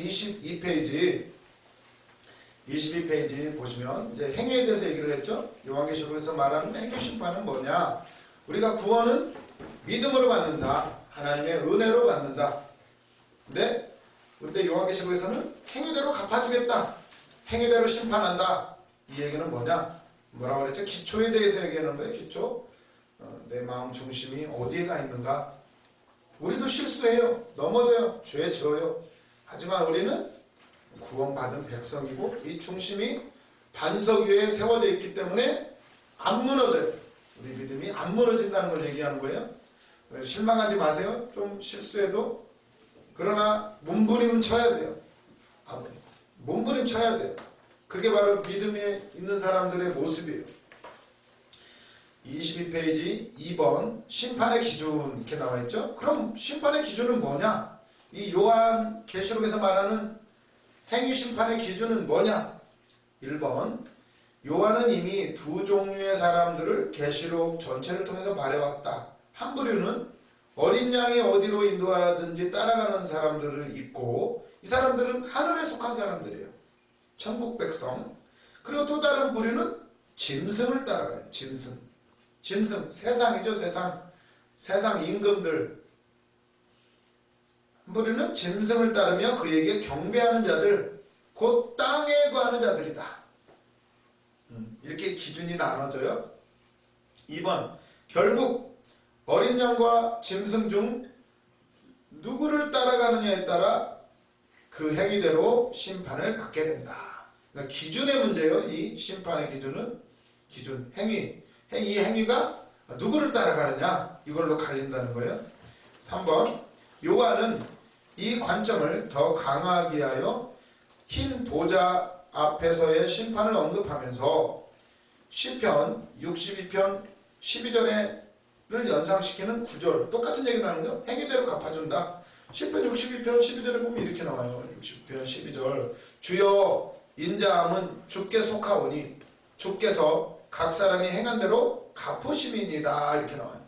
22페이지 보시면 이제 행위에 대해서 얘기를 했죠. 요한계시록에서 말하는 행위 심판은 뭐냐? 우리가 구원은 믿음으로 받는다. 하나님의 은혜로 받는다. 근데 요한계시록에서는 행위대로 갚아주겠다. 행위대로 심판한다. 이 얘기는 뭐냐? 뭐라고 그랬죠? 기초에 대해서 얘기하는 거예요. 기초. 내 마음 중심이 어디에 가 있는가? 우리도 실수해요. 넘어져요. 죄 지어요. 하지만 우리는 구원받은 백성이고 이 중심이 반석 위에 세워져 있기 때문에 안 무너져요. 우리 믿음이 안 무너진다는 걸 얘기하는 거예요. 실망하지 마세요. 좀 실수해도. 그러나 몸부림 쳐야 돼요. 몸부림 쳐야 돼요. 그게 바로 믿음에 있는 사람들의 모습이에요. 22페이지 2번 심판의 기준 이렇게 나와 있죠. 그럼 심판의 기준은 뭐냐? 이 요한 계시록에서 말하는 행위 심판의 기준은 뭐냐? 1번 요한은 이미 두 종류의 사람들을 계시록 전체를 통해서 말해왔다. 한 부류는 어린 양이 어디로 인도하든지 따라가는 사람들을 있고 이 사람들은 하늘에 속한 사람들이에요. 천국 백성. 그리고 또 다른 부류는 짐승을 따라가요. 짐승 세상이죠. 세상 임금들. 한 부류는 짐승을 따르며 그에게 경배하는 자들, 곧 땅에 거하는 자들이다. 이렇게 기준이 나눠져요. 2번 결국 어린 양과 짐승 중 누구를 따라가느냐에 따라 그 행위대로 심판을 받게 된다. 그러니까 기준의 문제예요. 이 심판의 기준은 이 행위가 누구를 따라가느냐 이걸로 갈린다는 거예요. 3번 요한은 이 관점을 더 강화하기 위하여 흰 보좌 앞에서의 심판을 언급하면서 시편 62편 12절을 연상시키는 구절 똑같은 얘기를 하는 거예요. 행위대로 갚아준다. 시편 62편 12절에 보면 이렇게 나와요. 60편 12절 주여 인자함은 주께 속하오니 주께서 각 사람이 행한 대로 갚으심이니이다. 이렇게 나와요.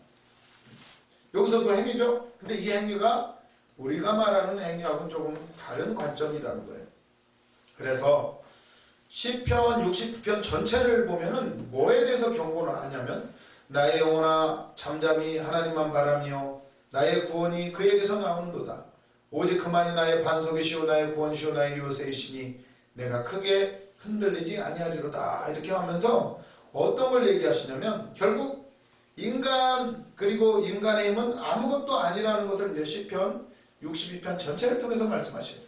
여기서도 행위죠. 근데 이 행위가 우리가 말하는 행위하고는 조금 다른 관점이라는 거예요. 그래서 시편 60편 전체를 보면은 뭐에 대해서 경고를 하냐면 나의 영혼아 잠잠히 하나님만 바라며 나의 구원이 그에게서 나오는도다. 오직 그만이 나의 반석이시오 나의 구원이시오 나의 요새이시니 내가 크게 흔들리지 아니하리로다. 이렇게 하면서 어떤 걸 얘기하시냐면 결국 인간 그리고 인간의 힘은 아무것도 아니라는 것을 이제 시편 62편 전체를 통해서 말씀하셔요.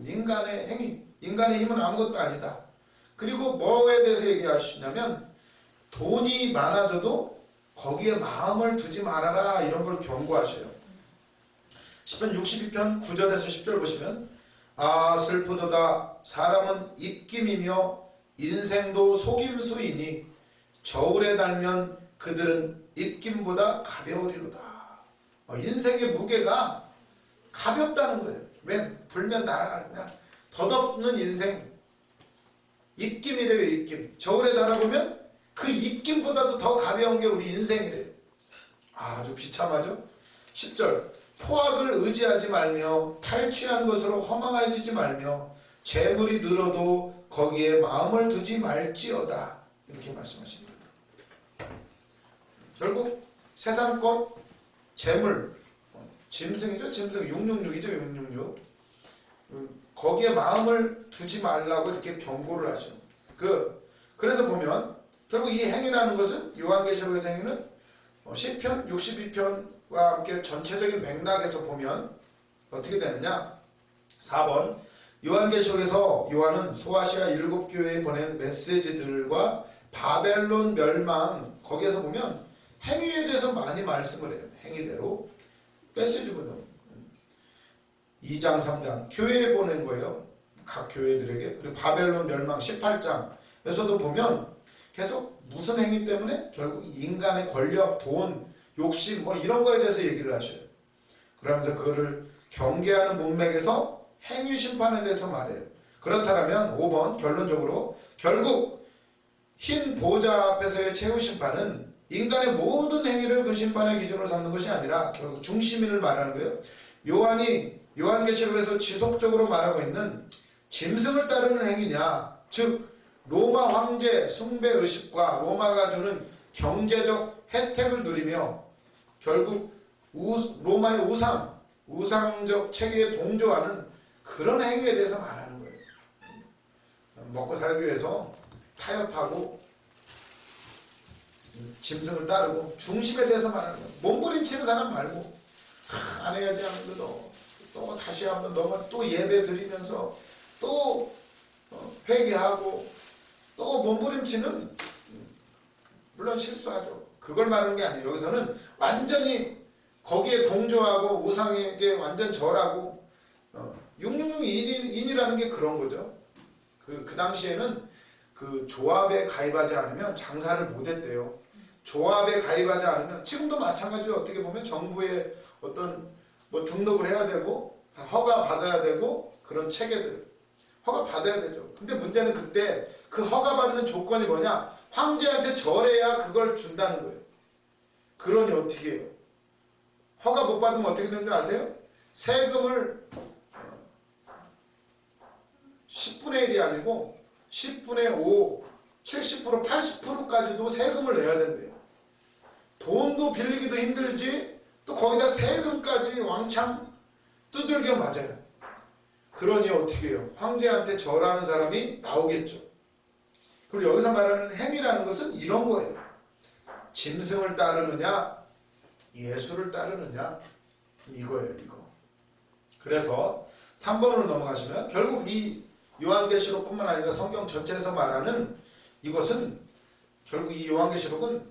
인간의 행위, 인간의 힘은 아무것도 아니다. 그리고 뭐에 대해서 얘기하시냐면 돈이 많아져도 거기에 마음을 두지 말아라 이런 걸 경고하셔요. 시편 62편 9절에서 10절 보시면 아 슬프도다 사람은 입김이며 인생도 속임수이니 저울에 달면 그들은 입김보다 가벼우리로다. 인생의 무게가 가볍다는 거예요. 왜? 불면 날아가냐. 덧없는 인생. 입김이래요. 입김. 저울에 달아보면 그 입김보다도 더 가벼운 게 우리 인생이래요. 아주 비참하죠. 10절 포악을 의지하지 말며 탈취한 것으로 허망해지지 말며 재물이 늘어도 거기에 마음을 두지 말지어다. 이렇게 말씀하십니다. 결국 세상권 재물 짐승이죠. 짐승 666이죠. 666 거기에 마음을 두지 말라고 이렇게 경고를 하죠. 그래서 보면 결국 이 행위라는 것은 요한계시록의 행위는 시편 62편과 함께 전체적인 맥락에서 보면 어떻게 되느냐. 4번 요한계시록에서 요한은 소아시아 7교회에 보낸 메시지들과 바벨론 멸망 거기에서 보면 행위에 대해서 많이 말씀을 해요. 행위대로 메시지거든요. 2장 3장 교회에 보낸 거예요. 각 교회들에게. 그리고 바벨론 멸망 18장에서도 보면 계속 무슨 행위 때문에 결국 인간의 권력, 돈, 욕심 뭐 이런 거에 대해서 얘기를 하셔요. 그러면서 그거를 경계하는 문맥에서 행위 심판에 대해서 말해요. 그렇다면 5번 결론적으로 결국 흰 보좌 앞에서의 최후 심판은 인간의 모든 행위를 그 심판의 기준으로 삼는 것이 아니라 결국 중심인을 말하는 거예요. 요한계시록에서 지속적으로 말하고 있는 짐승을 따르는 행위냐, 즉 로마 황제 숭배 의식과 로마가 주는 경제적 혜택을 누리며 결국 로마의 우상적 체계에 동조하는 그런 행위에 대해서 말하는 거예요. 먹고 살기 위해서 타협하고 짐승을 따르고 중심에 대해서 말하는 거예요. 몸부림치는 사람 말고 안 해야지 하면서도 또 다시 한번 또 예배 드리면서 또 회개하고 또 몸부림치는, 물론 실수하죠. 그걸 말하는 게 아니에요. 여기서는 완전히 거기에 동조하고 우상에게 완전 절하고 666인이라는 게 그런 거죠. 그 당시에는 그 조합에 가입하지 않으면 장사를 못했대요. 조합에 가입하지 않으면, 지금도 마찬가지로 어떻게 보면 정부에 어떤 뭐 등록을 해야 되고 허가 받아야 되고 그런 체계들 허가 받아야 되죠. 근데 문제는 그때 그 허가 받는 조건이 뭐냐? 황제한테 절해야 그걸 준다는 거예요. 그러니 어떻게 해요? 허가 못 받으면 어떻게 되는 줄 아세요? 세금을 10분의 1이 아니고 10분의 5, 70%, 80%까지도 세금을 내야 된대요. 돈도 빌리기도 힘들지 또 거기다 세금까지 왕창 두들겨 맞아요. 그러니 어떻게 해요? 황제한테 절하는 사람이 나오겠죠. 그리고 여기서 말하는 행위라는 것은 이런 거예요. 짐승을 따르느냐 예수를 따르느냐 이거예요. 이거. 그래서 3번으로 넘어가시면 결국 이 요한계시록뿐만 아니라 성경 전체에서 말하는 이것은, 결국 이 요한계시록은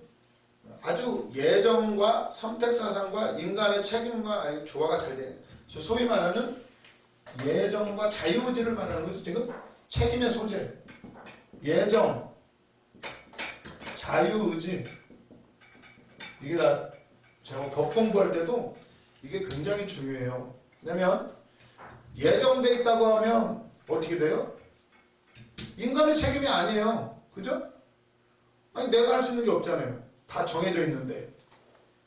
아주 예정과 선택사상과 인간의 책임과 조화가 잘 되는, 소위 말하는 예정과 자유의지를 말하는 거죠. 지금 책임의 소재, 예정, 자유의지, 이게 다 제가 법 공부할 때도 이게 굉장히 중요해요. 왜냐면 예정돼 있다고 하면 어떻게 돼요? 인간의 책임이 아니에요. 그죠? 아니 내가 할 수 있는 게 없잖아요. 다 정해져 있는데.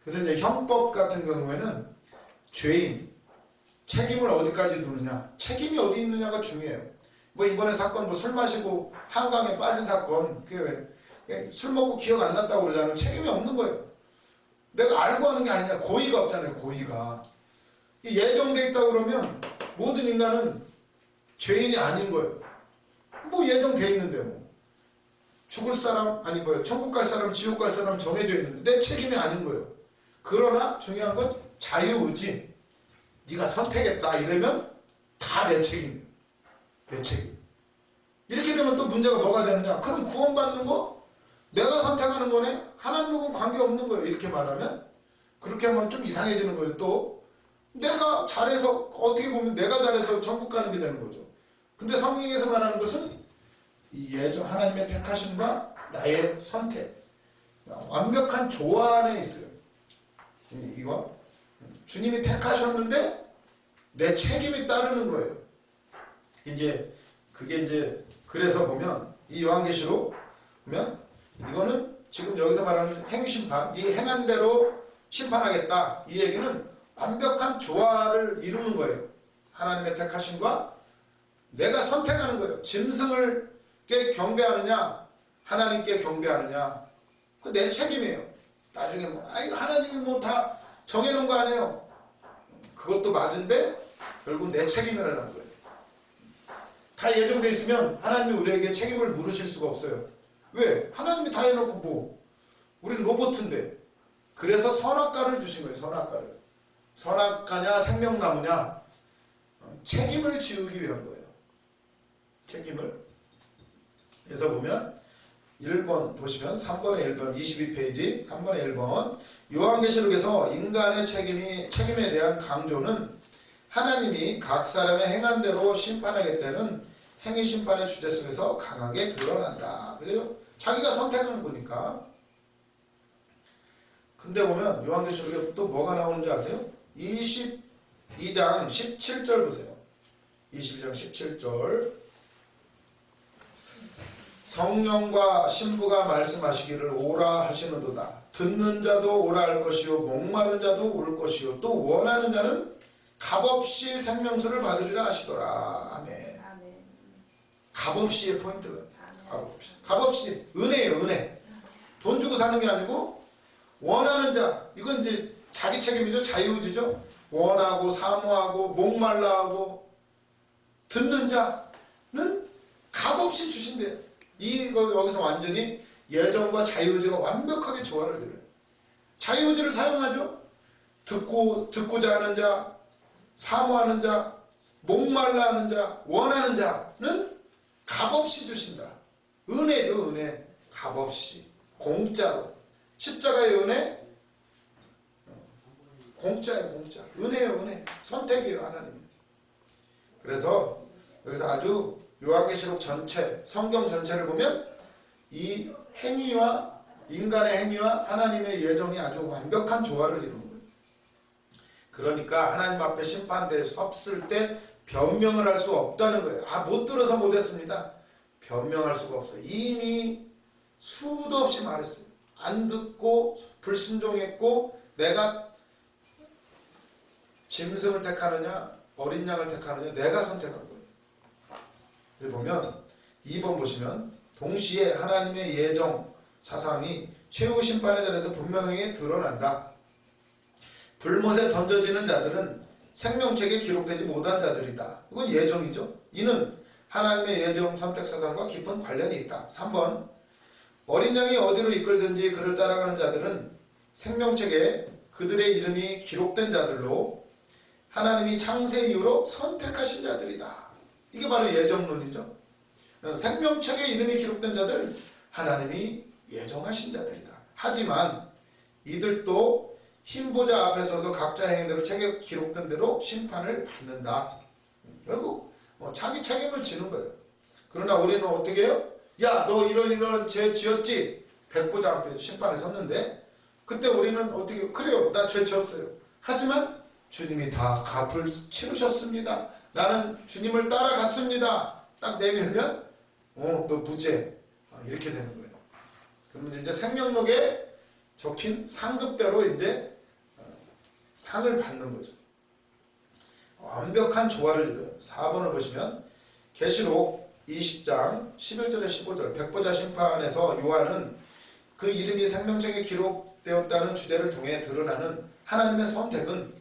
그래서 이제 형법 같은 경우에는 죄인 책임을 어디까지 두느냐, 책임이 어디 있느냐가 중요해요. 뭐 이번에 사건, 뭐 술 마시고 한강에 빠진 사건, 그게 왜 술 먹고 기억 안 났다고 그러잖아요. 책임이 없는 거예요. 내가 알고 하는 게 아니냐. 고의가 없잖아요. 고의가. 예정돼 있다고 그러면 모든 인간은 죄인이 아닌 거예요. 뭐 예정돼 있는데 뭐 죽을 사람, 아니 뭐예요, 천국 갈 사람, 지옥 갈 사람 정해져 있는데 내 책임이 아닌 거예요. 그러나 중요한 건 자유의지. 네가 선택했다 이러면 다 내 책임이에요. 내 책임. 이렇게 되면 또 문제가 뭐가 되느냐? 그럼 구원받는 거 내가 선택하는 거네? 하나님하고는 관계없는 거예요. 이렇게 말하면. 그렇게 하면 좀 이상해지는 거예요. 또 내가 잘해서, 어떻게 보면 내가 잘해서 천국 가는 게 되는 거죠. 근데 성경에서 말하는 것은 이 예정, 하나님의 택하심과 나의 선택, 완벽한 조화 안에 있어요. 이거 주님이 택하셨는데 내 책임이 따르는 거예요. 이제 그게 이제, 그래서 보면 이 요한계시록 보면 이거는 지금 여기서 말하는 행위심판, 네 행한 대로 심판하겠다, 이 얘기는 완벽한 조화를 이루는 거예요. 하나님의 택하심과 내가 선택하는 거예요. 짐승을께 경배하느냐 하나님께 경배하느냐, 그 내 책임이에요. 나중에 뭐 하나님이 뭐 다 정해놓은 거 아니에요. 그것도 맞은데 결국 내 책임이라는 거예요. 다 예정돼 있으면 하나님이 우리에게 책임을 물으실 수가 없어요. 왜? 하나님이 다 해놓고 뭐 우리는 로봇인데. 그래서 선악과를 주신 거예요. 선악과를. 선악과냐 생명나무냐, 책임을 지우기 위한 거예요. 책임을. 그래서 보면 1번 보시면 3번의 1번 22페이지 3번의 1번 요한계시록에서 인간의 책임에 대한 강조는 하나님이 각 사람의 행한 대로 심판하겠다는 행위심판의 주제 속에서 강하게 드러난다. 그죠? 자기가 선택한 거니까. 근데 보면 요한계시록에 또 뭐가 나오는지 아세요? 22장 17절 보세요. 22장 17절 성령과 신부가 말씀하시기를 오라 하시는도다. 듣는 자도 오라 할 것이요 목마른 자도 올 것이요 또 원하는 자는 값없이 생명수를 받으리라 하시더라. 아멘. 아멘. 값없이의 포인트가 아멘. 값없이 은혜예요. 은혜. 돈 주고 사는 게 아니고 원하는 자, 이건 이제 자기 책임이죠. 자유의지죠. 원하고 사모하고 목말라하고 듣는 자는 값없이 주신대요. 이거 여기서 완전히 예정과 자유의지가 완벽하게 조화를 이뤄요. 자유의지를 사용하죠. 듣고자 하는 자, 사모하는 자, 목말라 하는 자, 원하는 자는 값없이 주신다. 은혜죠. 은혜. 값없이 공짜로. 십자가의 은혜 공짜예요. 공짜. 은혜예요. 은혜. 선택이에요. 하나님이. 그래서 여기서 아주 요한계시록 전체, 성경 전체를 보면 이 행위와 인간의 행위와 하나님의 예정이 아주 완벽한 조화를 이루는 거예요. 그러니까 하나님 앞에 심판대에 섰을 때 변명을 할 수 없다는 거예요. 못 들어서 못했습니다. 변명할 수가 없어요. 이미 수도 없이 말했어요. 안 듣고 불순종했고 내가 짐승을 택하느냐 어린 양을 택하느냐 내가 선택한 거예요. 여기 보면 2번 보시면 동시에 하나님의 예정 사상이 최후 심판의 자리에서 분명하게 드러난다. 불못에 던져지는 자들은 생명책에 기록되지 못한 자들이다. 이건 예정이죠. 이는 하나님의 예정 선택 사상과 깊은 관련이 있다. 3번 어린 양이 어디로 이끌든지 그를 따라가는 자들은 생명책에 그들의 이름이 기록된 자들로 하나님이 창세 이후로 선택하신 자들이다. 이게 바로 예정론이죠. 생명책에 이름이 기록된 자들 하나님이 예정하신 자들이다. 하지만 이들도 흰보자 앞에 서서 각자 행한 대로 책에 기록된 대로 심판을 받는다. 결국 자기 책임을 지는 거예요. 그러나 우리는 어떻게 해요? 야, 너 이런 죄 지었지? 백보자 앞에 심판에 섰는데 그때 우리는 어떻게 그래요? 나 죄 지었어요. 하지만 주님이 다 값을 치르셨습니다. 나는 주님을 따라갔습니다. 딱 내밀면 너 무죄. 이렇게 되는 거예요. 그러면 이제 생명록에 적힌 상급배로 이제 상을 받는 거죠. 완벽한 조화를 이뤄요. 4번을 보시면 계시록 20장 11절에 15절 백보자 심판에서 요한은 그 이름이 생명책에 기록되었다는 주제를 통해 드러나는 하나님의 선택은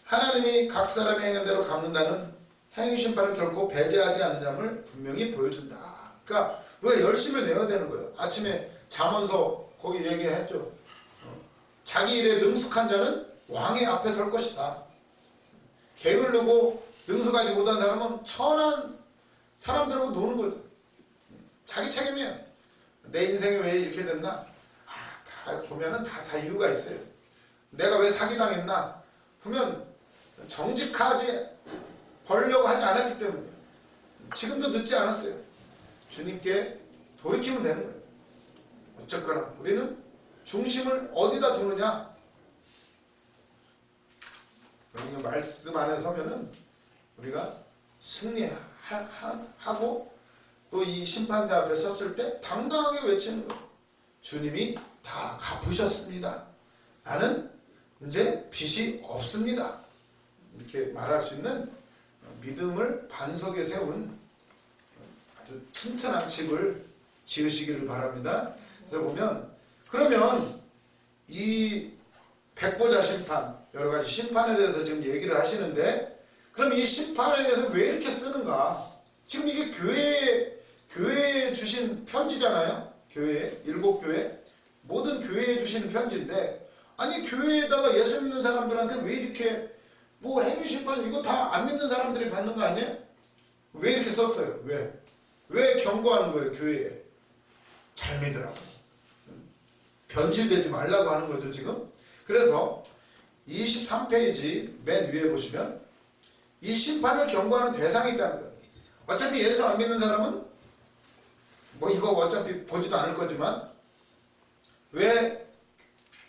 하나님이 각 사람의 행한 대로 갚는다는 행위 심판을 결코 배제하지 않는 점을 분명히 보여준다. 그러니까 왜 열심을 내야 되는 거예요. 아침에 잠언서 거기 얘기했죠. 자기 일에 능숙한 자는 왕의 앞에 설 것이다. 게을르고 능숙하지 못한 사람은 천한 사람들하고 노는 거죠. 자기 책임이야. 내 인생이 왜 이렇게 됐나? 다 보면은 다 이유가 있어요. 내가 왜 사기당했나? 보면 정직하지 벌려고 하지 않았기 때문이에요. 지금도 늦지 않았어요. 주님께 돌이키면 되는 거예요. 어쨌거나 우리는 중심을 어디다 두느냐? 여기 말씀 안에 서면은 우리가 승리하고 또 이 심판대 앞에 섰을 때 당당하게 외치는 거예요. 주님이 다 갚으셨습니다. 나는 이제 빚이 없습니다. 이렇게 말할 수 있는 믿음을 반석에 세운 아주 튼튼한 집을 지으시기를 바랍니다. 그래서 보면 그러면 이 백보자 심판 여러 가지 심판에 대해서 지금 얘기를 하시는데 그럼 이 심판에 대해서 왜 이렇게 쓰는가? 지금 이게 교회에 주신 편지잖아요. 교회, 7교회 모든 교회에 주신 편지인데 아니 교회에다가 예수 믿는 사람들한테 왜 이렇게 행위 심판 이거 다 안 믿는 사람들이 받는 거 아니에요? 왜 이렇게 썼어요? 왜 경고하는 거예요? 교회에 잘 믿으라고 변질되지 말라고 하는 거죠 지금. 그래서 23페이지 맨 위에 보시면 이 심판을 경고하는 대상이 있다는 거예요. 어차피 예수 안 믿는 사람은 이거 어차피 보지도 않을 거지만 왜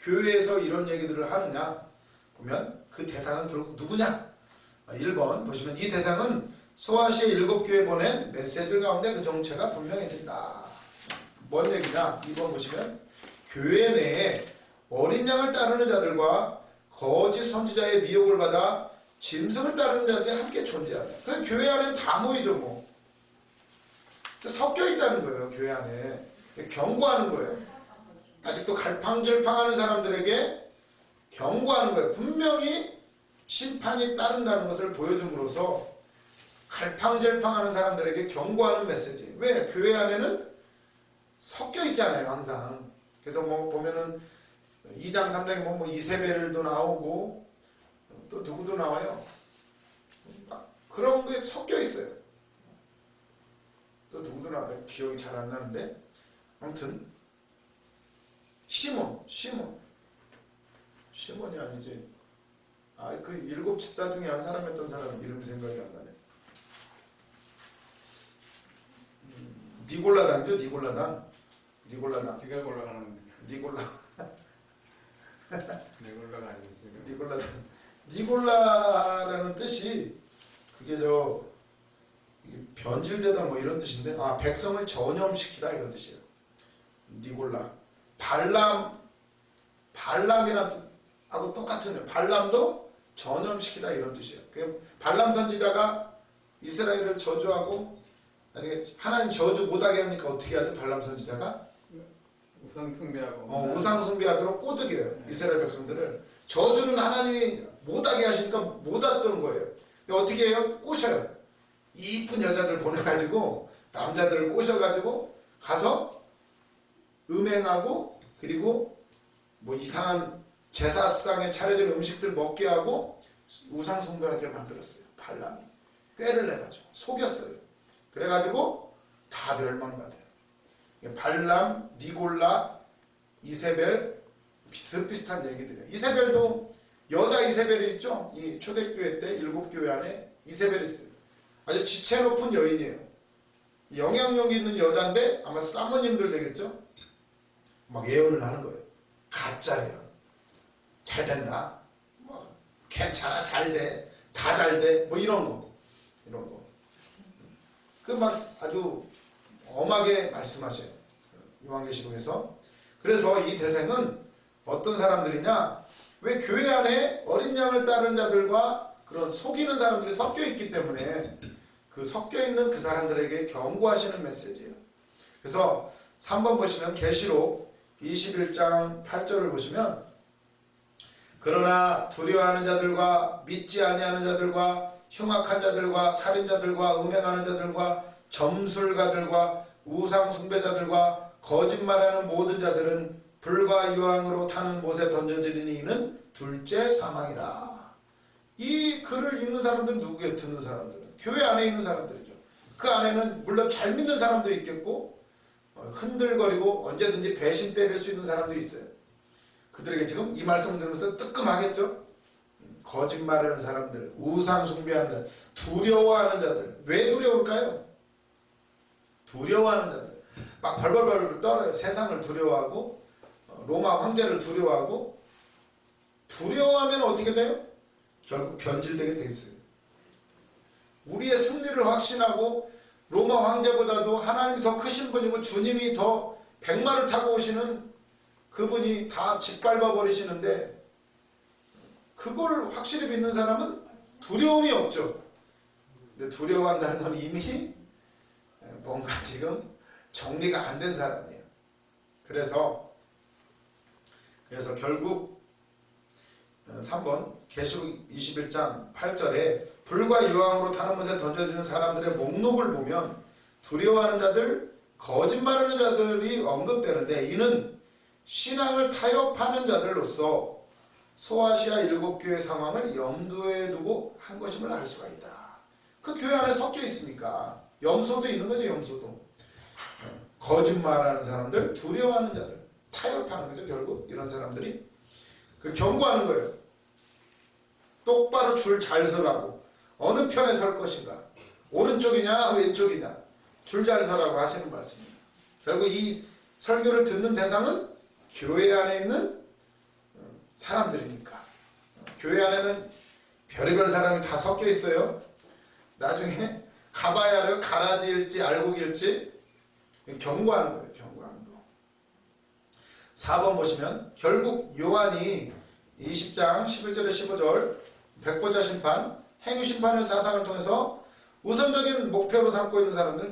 교회에서 이런 얘기들을 하느냐 보면 그 대상은 결국 누구냐? 1번 보시면 이 대상은 소아시아 7교회 보낸 메시지 가운데 그 정체가 분명해진다. 뭔 얘기냐? 2번 보시면 교회 내에 어린 양을 따르는 자들과 거짓 선지자의 미혹을 받아 짐승을 따르는 자들이 함께 존재하네. 그 교회 안에 다 모이죠 뭐. 섞여 있다는 거예요. 교회 안에. 경고하는 거예요. 아직도 갈팡질팡하는 사람들에게 경고하는 거예요. 분명히 심판이 따른다는 것을 보여줌으로써 갈팡질팡하는 사람들에게 경고하는 메시지. 왜? 교회 안에는 섞여 있잖아요 항상. 그래서 뭐 보면은 2장 3장에 뭐 이세벨도 나오고 또 누구도 나와요. 그런 게 섞여 있어요. 또 누구도 나와요. 기억이 잘 안 나는데 아무튼 시몬이 아니지. 그 7 집사 중에 한 사람이었던 사람 이름이 생각이 안 나네. 니골라당이죠. 니골라당. 지가 올라가는 니골라가 아니지. 니골라라는 뜻이 그게 변질되다 뭐 이런 뜻인데 백성을 전염시키다 이런 뜻이에요. 니골라. 발람이랑 하고 똑같은 발람도 전염시키다 이런 뜻이에요. 발람 선지자가 이스라엘을 저주하고 하나님 저주 못하게 하니까 어떻게 하죠? 발람 선지자가 우상 숭배하고 우상 숭배하도록 꼬드겨요. 이스라엘 백성들을. 저주는 하나님이 못하게 하시니까 못 하던 거예요. 어떻게 해요? 꼬셔요. 이쁜 여자들 보내가지고 남자들을 꼬셔가지고 가서 음행하고 그리고 뭐 이상한 제사상에 차려진 음식들 먹게 하고 우상 숭배하게 만들었어요. 발람이 꾀를 내가지고 속였어요. 그래가지고 다 멸망받아요. 발람, 니골라, 이세벨 비슷비슷한 얘기들이에요. 이세벨도 여자 이세벨이 있죠. 이 초대교회 때 7교회 안에 이세벨이 있어요. 아주 지체 높은 여인이에요. 영향력이 있는 여자인데 아마 사모님들 되겠죠. 막 예언을 하는 거예요. 가짜예요. 잘 된다. 뭐 괜찮아, 잘 돼, 다 잘 돼. 뭐 이런 거. 그 막 아주 엄하게 말씀하셔요. 요한계시록에서. 그래서 이 대생은 어떤 사람들이냐? 왜 교회 안에 어린 양을 따르는 자들과 그런 속이는 사람들이 섞여 있기 때문에 그 섞여 있는 그 사람들에게 경고하시는 메시지예요. 그래서 3번 보시면 계시록 21장 8절을 보시면 그러나 두려워하는 자들과 믿지 아니하는 자들과 흉악한 자들과 살인자들과 음행하는 자들과 점술가들과 우상 숭배자들과 거짓말하는 모든 자들은 불과 유황으로 타는 못에 던져지리니 이는 둘째 사망이라. 이 글을 읽는 사람들은 누구예요? 듣는 사람들은 교회 안에 있는 사람들이죠. 그 안에는 물론 잘 믿는 사람도 있겠고 흔들거리고 언제든지 배신 때릴 수 있는 사람도 있어요. 그들에게 지금 이 말씀 들으면서 뜨끔하겠죠. 거짓말하는 사람들, 우상 숭배하는 자들, 두려워하는 자들. 왜 두려울까요? 두려워하는 자들. 막 벌벌벌 떨어요. 세상을 두려워하고 로마 황제를 두려워하고. 두려워하면 어떻게 돼요? 결국 변질되게 돼 있어요. 우리의 승리를 확신하고 로마 황제보다도 하나님이 더 크신 분이고 주님이 더 백마를 타고 오시는 그분이 다 짓밟아 버리시는데 그걸 확실히 믿는 사람은 두려움이 없죠. 근데 두려워한다는 건 이미 뭔가 지금 정리가 안 된 사람이에요. 그래서 결국 3번 계시록 21장 8절에 불과 유황으로 타는 못에 던져지는 사람들의 목록을 보면 두려워하는 자들, 거짓말하는 자들이 언급되는데 이는 신앙을 타협하는 자들로서 소아시아 7교회 상황을 염두에 두고 한 것임을 알 수가 있다. 그 교회 안에 섞여 있으니까 염소도 있는 거죠. 염소도 거짓말하는 사람들, 두려워하는 자들, 타협하는 거죠. 결국 이런 사람들이 그 경고하는 거예요. 똑바로 줄 잘 서라고. 어느 편에 설 것인가? 오른쪽이냐 왼쪽이냐? 줄 잘 서라고 하시는 말씀입니다. 결국 이 설교를 듣는 대상은 교회 안에 있는 사람들이니까. 교회 안에는 별의별 사람이 다 섞여 있어요. 나중에 가봐야 알아요. 가라지일지 알곡일지. 경고하는 거예요. 경고하는 거. 4번 보시면 결국 요한이 20장 11절에 15절 백보자 심판, 행위 심판의 사상을 통해서 우선적인 목표로 삼고 있는 사람들은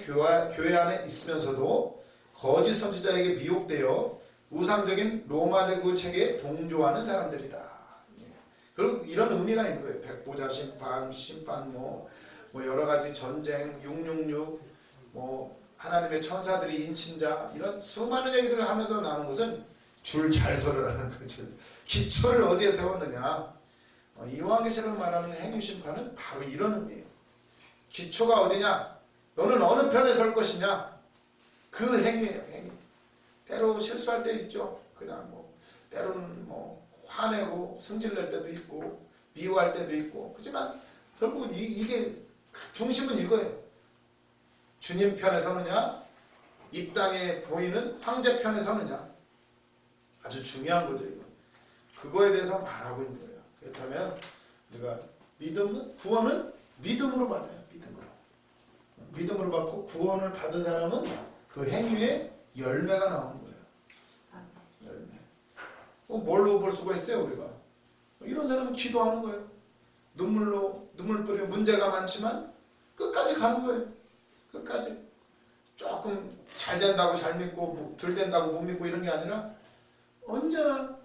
교회 안에 있으면서도 거짓 선지자에게 미혹되어 우상적인 로마 제국 체계에 동조하는 사람들이다. 그리고 이런 의미가 있는 거예요. 백보자 심판, 뭐 여러 가지 전쟁, 666, 뭐 하나님의 천사들이 인친자, 이런 수많은 얘기들을 하면서 나오는 것은 줄 잘 서라는 거죠. 기초를 어디에 세웠느냐. 요한계시록을 말하는 행위 심판은 바로 이런 의미예요. 기초가 어디냐? 너는 어느 편에 설 것이냐? 그 행위예요. 행위. 때로 실수할 때 있죠. 그냥 뭐 때로는 뭐 화내고 승질낼 때도 있고 미워할 때도 있고. 그렇지만 결국은 이게 중심은 이거예요. 주님 편에 서느냐, 이 땅에 보이는 황제 편에 서느냐. 아주 중요한 거죠. 이건. 그거에 대해서 말하고 있는 거예요. 그렇다면 우리가 믿음은, 구원은 믿음으로 받아요. 믿음으로 받고 구원을 받은 사람은 그 행위에 열매가 나오는 거예요. 열매. 뭘로 볼 수가 있어요, 우리가? 이런 사람은 기도하는 거예요. 눈물 뿌리고 문제가 많지만 끝까지 가는 거예요. 끝까지. 조금 잘 된다고 잘 믿고 덜 된다고 못 믿고 이런 게 아니라 언제나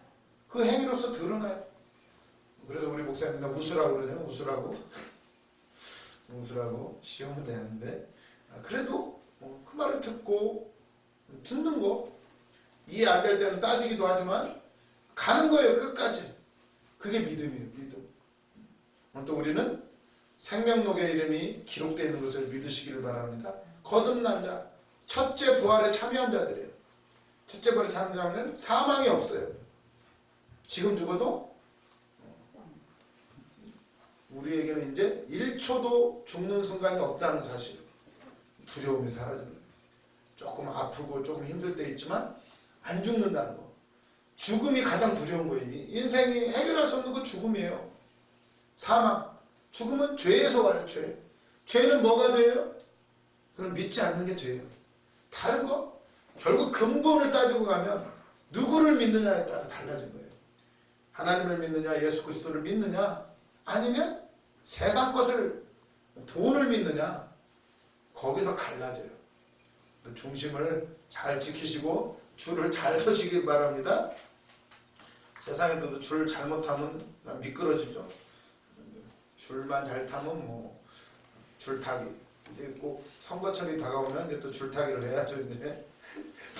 그 행위로서 드러나요. 그래서 우리 목사님들 웃으라고 그러잖아요. 웃으라고 시험은 되는데 그래도 그 말을 듣는 거 이해 안 될 때는 따지기도 하지만 가는 거예요. 끝까지. 그게 믿음이에요. 믿음. 또 우리는 생명록의 이름이 기록되어 있는 것을 믿으시기를 바랍니다. 거듭난 자, 첫째 부활에 참여한 자들이에요. 첫째 부활에 참여한 자는 사망이 없어요. 지금 죽어도 우리에게는 이제 1초도 죽는 순간이 없다는 사실. 두려움이 사라지는 거예요. 조금 아프고 조금 힘들 때 있지만 안 죽는다는 거. 죽음이 가장 두려운 거예요. 인생이 해결할 수 없는 거 죽음이에요. 사망. 죽음은 죄에서 와요. 죄는 뭐가 죄예요? 그럼 믿지 않는 게 죄예요. 다른 거? 결국 근본을 따지고 가면 누구를 믿느냐에 따라 달라진 거예요. 하나님을 믿느냐, 예수 그리스도를 믿느냐, 아니면 세상 것을, 돈을 믿느냐, 거기서 갈라져요. 중심을 잘 지키시고 줄을 잘 서시길 바랍니다. 세상에서도 줄 잘못하면 미끄러지죠. 줄만 잘 타면 뭐 줄타기. 이제 꼭 선거철이 다가오면 이제 또 줄타기를 해야죠. 이제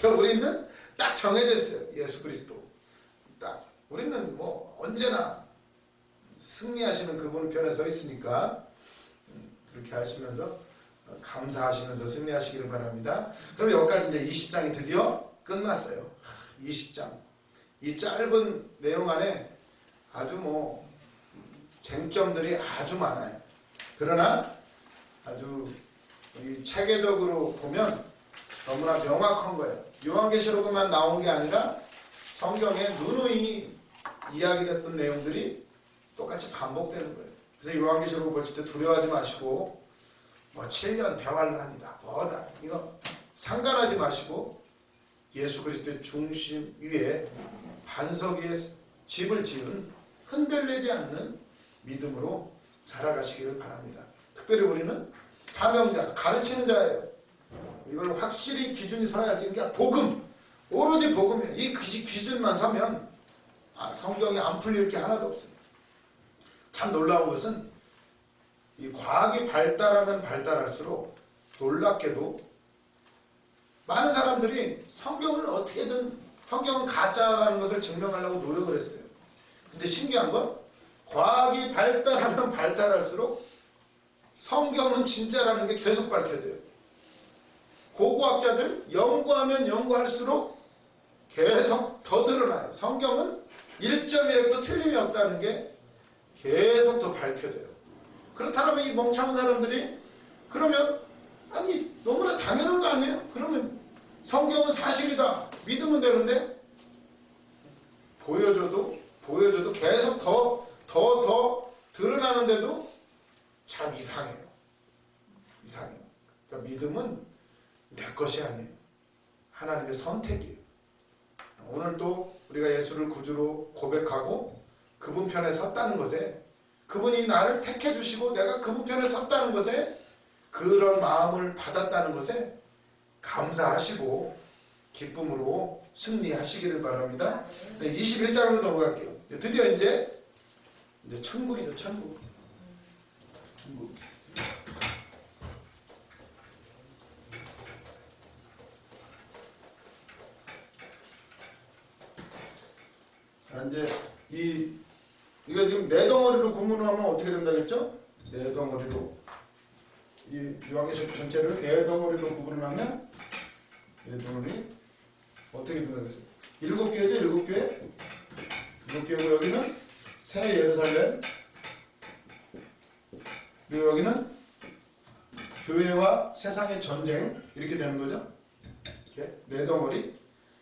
우리는 딱 정해져 있어요. 예수 그리스도. 딱 우리는 뭐 언제나 승리하시는 그분 편에 서 있으니까 그렇게 하시면서 감사하시면서 승리하시기를 바랍니다. 그럼 여기까지 이제 20장이 드디어 끝났어요. 20장. 이 짧은 내용 안에 아주 뭐 쟁점들이 아주 많아요. 그러나 아주 이 체계적으로 보면 너무나 명확한 거예요. 요한계시록에만 나온 게 아니라 성경에 누누이 이야기됐던 내용들이 똑같이 반복되는 거예요. 그래서 요한계시록을 보실 때 두려워하지 마시고 뭐 7년 대환란이다 뭐다 이거 상관하지 마시고 예수 그리스도의 중심 위에 반석 위에 집을 지은 흔들리지 않는 믿음으로 살아가시기를 바랍니다. 특별히 우리는 사명자, 가르치는 자예요. 이걸 확실히 기준이 서야지. 그러니까 복음, 오로지 복음이에요. 이 기준만 서면 성경이 안 풀릴 게 하나도 없어요. 참 놀라운 것은 이 과학이 발달하면 발달할수록 놀랍게도 많은 사람들이 성경을 어떻게든 성경은 가짜라는 것을 증명하려고 노력을 했어요. 근데 신기한 건 과학이 발달하면 발달할수록 성경은 진짜라는 게 계속 밝혀져요. 고고학자들 연구하면 연구할수록 계속 더 드러나요. 성경은 1.1획도 틀림이 없다는 게 계속 더 밝혀져요. 그렇다면 이 멍청한 사람들이 그러면 아니 너무나 당연한 거 아니에요? 그러면 성경은 사실이다. 믿으면 되는데 보여줘도 계속 더 드러나는데도 참 이상해요. 그러니까 믿음은 내 것이 아니에요. 하나님의 선택이에요. 오늘 또 우리가 예수를 구주로 고백하고 그분 편에 섰다는 것에 그분이 나를 택해 주시고 내가 그분 편에 섰다는 것에 그런 마음을 받았다는 것에 감사하시고 기쁨으로 승리하시기를 바랍니다. 21장으로 넘어갈게요. 드디어 이제 천국이죠. 천국. 자, 이제 이거 지금 네 덩어리로 구분하면 어떻게 된다겠죠? 네 덩어리로 이 요한계시록 전체를 네 덩어리로 구분하면 네 덩어리 어떻게 된다겠어요? 7교회죠, 7교회. 7교회고 여기는 새 예루살렘. 그리고 여기는 교회와 세상의 전쟁 이렇게 되는 거죠. 이렇게 네 덩어리.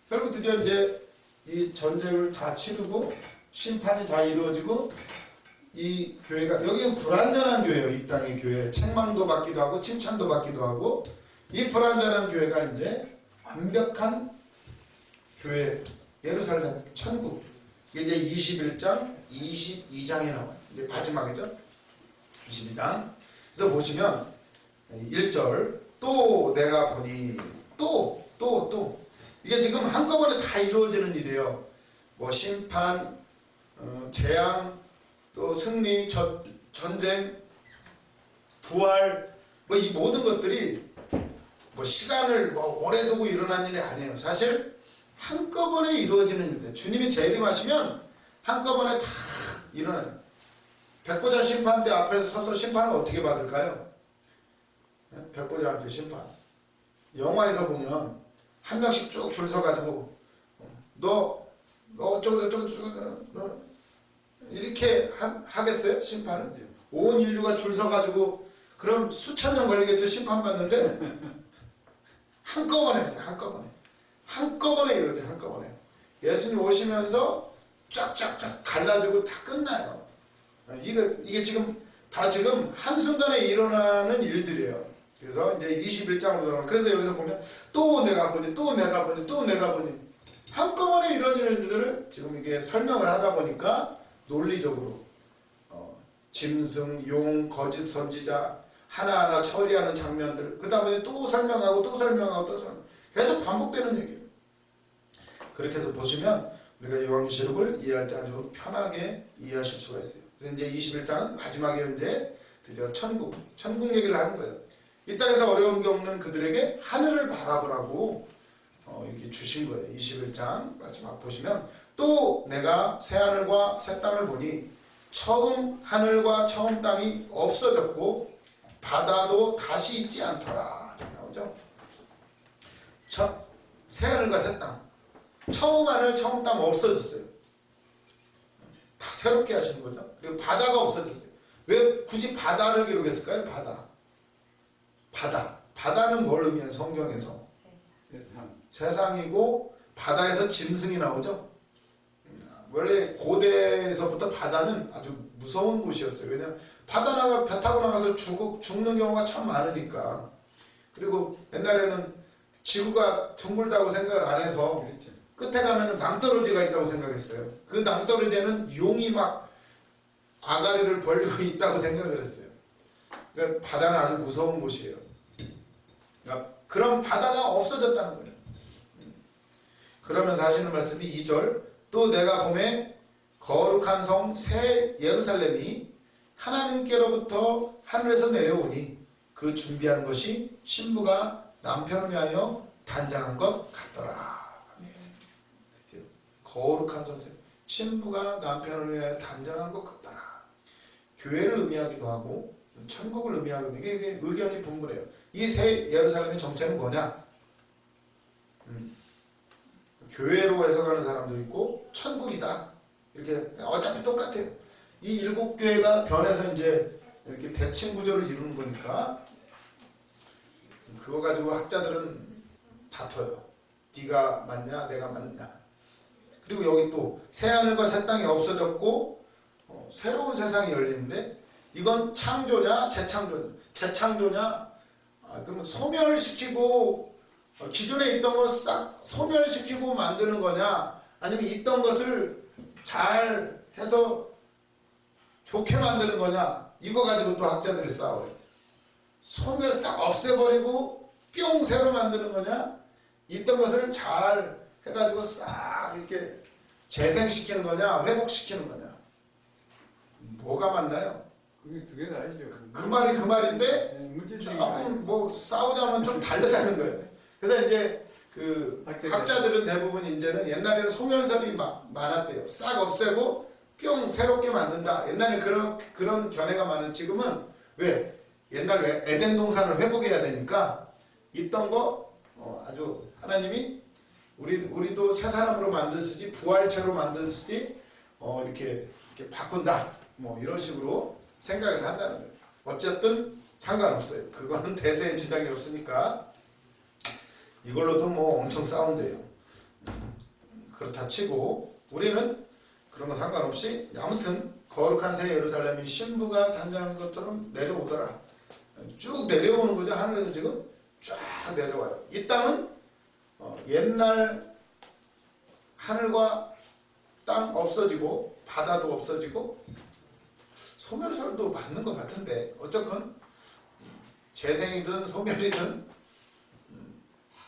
결국 드디어 이제 이 전쟁을 다 치르고 심판이 다 이루어지고 이 교회가 여기는 불완전한 교회예요. 이 땅의 교회 책망도 받기도 하고 칭찬도 받기도 하고 이 불완전한 교회가 이제 완벽한 교회 예루살렘 천국 이게 이제 21장 22장에 나와요. 이제 마지막이죠. 22장. 그래서 보시면 1절 또 내가 보니 또 이게 지금 한꺼번에 다 이루어지는 일이에요. 뭐 심판, 재앙, 또 승리, 전쟁, 부활, 뭐 이 모든 것들이 뭐 시간을 뭐 오래 두고 일어난 일이 아니에요. 사실 한꺼번에 이루어지는 일인데 주님이 재림하시면 한꺼번에 다 일어나요. 백보자 심판대 앞에서 서서 심판을 어떻게 받을까요? 백보자한테 심판. 영화에서 보면 한 명씩 쭉 줄 서가지고 너 어쩌고 저쩌고 이렇게 하겠어요? 심판을? 온 인류가 줄 서가지고 그럼 수천 년 걸리겠죠? 심판받는데 한꺼번에 이러죠. 한꺼번에 예수님 오시면서 쫙쫙쫙 갈라지고 다 끝나요. 이게 지금 다 지금 한순간에 일어나는 일들이에요. 그래서 이제 21장으로 들어가면 그래서 여기서 보면 또 내가 보니 한꺼번에 이런 일들을 지금 이게 설명을 하다 보니까 논리적으로 짐승, 용, 거짓 선지자 하나하나 처리하는 장면들 그 다음에 또 설명하고 계속 반복되는 얘기예요. 그렇게 해서 보시면 우리가 요한계시록을 이해할 때 아주 편하게 이해하실 수가 있어요. 그래서 이제 21장은 마지막에 이제 드디어 천국 얘기를 하는 거예요. 이 땅에서 어려운 게 없는 그들에게 하늘을 바라보라고 이렇게 주신 거예요. 21장 마지막 보시면 또 내가 새 하늘과 새 땅을 보니 처음 하늘과 처음 땅이 없어졌고 바다도 다시 있지 않더라. 이렇게 나오죠. 새 하늘과 새 땅. 처음 하늘 처음 땅 없어졌어요. 다 새롭게 하시는 거죠. 그리고 바다가 없어졌어요. 왜 굳이 바다를 기록했을까요? 바다는 뭘 의미해요? 성경에서 세상이고 바다에서 짐승이 나오죠. 원래 고대에서부터 바다는 아주 무서운 곳이었어요. 왜냐하면 배 타고 나가서 죽는 경우가 참 많으니까. 그리고 옛날에는 지구가 둥글다고 생각을 안 해서 끝에 가면 낭떠러지가 있다고 생각했어요. 그 낭떠러지에는 용이 막 아가리를 벌리고 있다고 생각을 했어요. 그러니까 바다는 아주 무서운 곳이에요. 그러니까 그런 바다가 없어졌다는 거예요. 그러면서 하시는 말씀이 2절 또 내가 보매 거룩한 성 새 예루살렘이 하나님께로부터 하늘에서 내려오니 그 준비한 것이 신부가 남편을 위하여 단장한 것 같더라. 거룩한 성 신부가 남편을 위하여 단장한 것 같더라. 교회를 의미하기도 하고 천국을 의미하기도 하고 이게 의견이 분분해요. 이 새 예루살렘의 정체는 뭐냐? 교회로 해석하는 사람도 있고 천국이다. 이렇게 어차피 똑같아요. 이 7교회가 변해서 이제 이렇게 대칭 구조를 이루는 거니까 그거 가지고 학자들은 다퉈요. 네가 맞냐 내가 맞냐. 그리고 여기 또 새하늘과 새 땅이 없어졌고 새로운 세상이 열리는데 이건 창조냐 재창조냐 그러면 소멸시키고 기존에 있던 걸 싹 소멸시키고 만드는 거냐 아니면 있던 것을 잘 해서 좋게 만드는 거냐? 이거 가지고 또 학자들이 싸워요. 소멸 싹 없애버리고 뿅 새로 만드는 거냐? 있던 것을 잘 해가지고 싹 이렇게 재생시키는 거냐? 회복시키는 거냐? 뭐가 맞나요? 그게 두 개 다 아니죠. 그 말이 그 말인데 네, 물질적인 조금 뭐 싸우자면 좀 다르다는 거예요. 그래서 이제 그 학자들은 대부분 이제는 옛날에는 소멸설이 많았대요. 싹 없애고 뿅 새롭게 만든다. 옛날에 그런 견해가 많은 지금은 왜 옛날 에덴 동산을 회복해야 되니까 있던 거 아주 하나님이 우리도 새 사람으로 만드시지 부활체로 만드시지 이렇게 바꾼다. 뭐 이런 식으로 생각을 한다는 거예요. 어쨌든 상관없어요. 그거는 대세에 지장이 없으니까 이걸로도 뭐 엄청 싸운대요. 그렇다 치고 우리는 그런 거 상관없이 아무튼 거룩한 새 예루살렘이 신부가 단장한 것처럼 내려오더라. 쭉 내려오는 거죠. 하늘에서 지금 쫙 내려와요. 이 땅은 옛날 하늘과 땅 없어지고 바다도 없어지고 소멸설도 맞는 것 같은데 어쨌건 재생이든 소멸이든